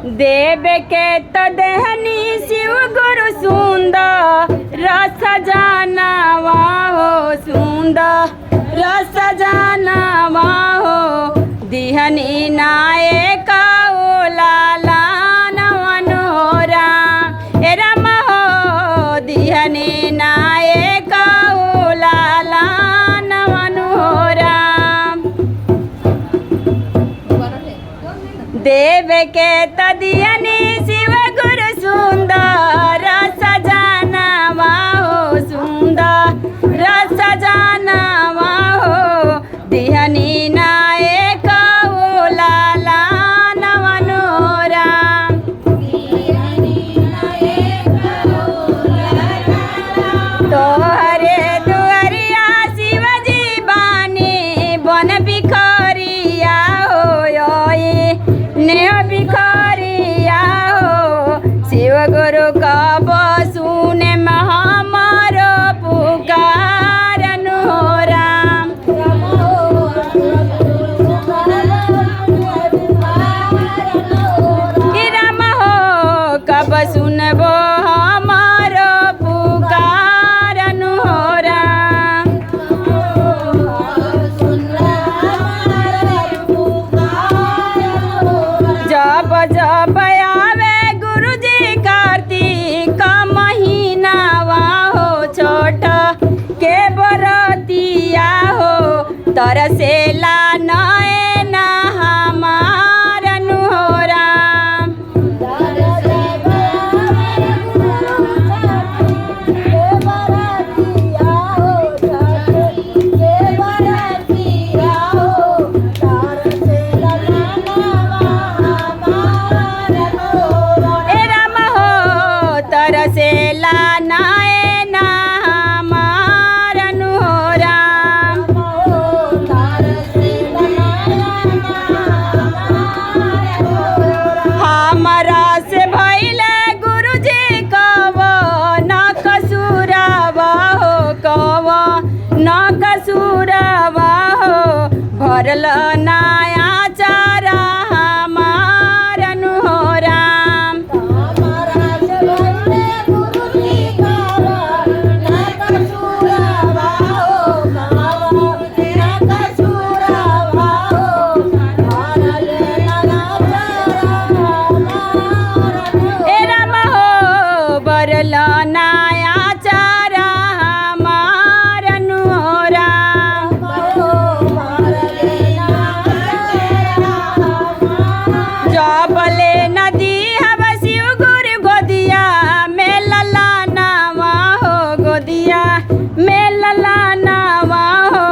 देव के तो देहनी शिव गुरु सुंदर रस जानवा हो सुंदर रस जानवा हो दिहनी नायक लाला नवनोरा ए राम हो दिहनी नायक लाला नवनोरा देव के तदियनी शिव गुरु सुंदर रस जानवा हो सुंदर रस जानवा हो दिहनी नायक लाला नवनोरा तोहरे दुआरिया शिवजी बानी बन बिखरिया हो ने बिखरिया हो शिव गुरु कब सुने हमार पुकार राम राम हो कब सुनबो हमार पुकार राम जब जब आवे गुरुजी कार्तिक महीनावा हो छोट के बरतिया हो तरसेला नयन हमार राम तरसेला नयन हमार राम हमरा से भइले गुरुजी कव न कसूरवा हो कव न कसूरवा हो भरल नया चारा हमार राम बरल नया चारा हमार राम जबले नदी हव शिव गुरु गोदिया में लला नावा हो गोदिया में लला नावा हो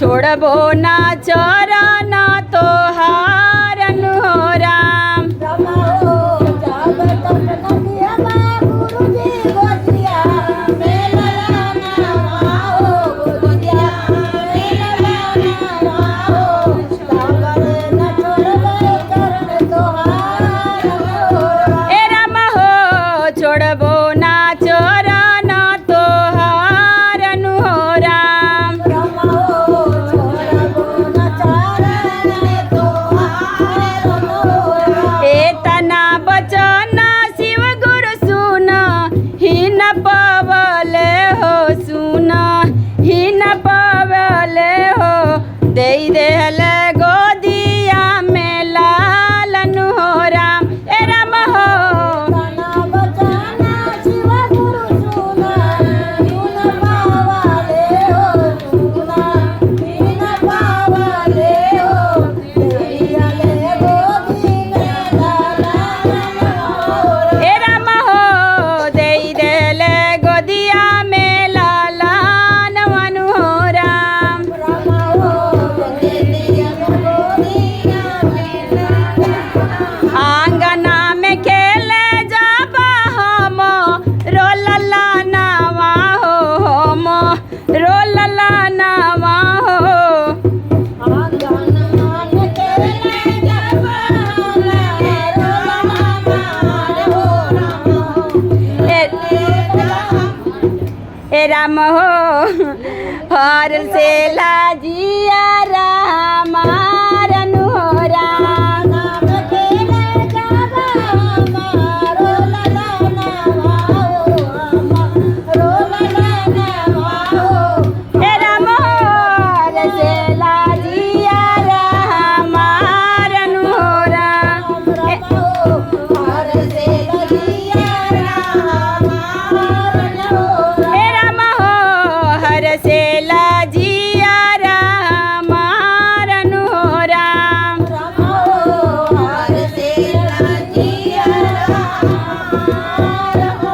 छोड़बो ना चरण तोहार राम छोड़बो ना चरण तोहार राम एतना बचन शिव गुरु सुन ही न पवले हो सुन ही न पवले हो दे देहले गोदिया में लालन हो राम ए राम हो राम हो हर से लाजिया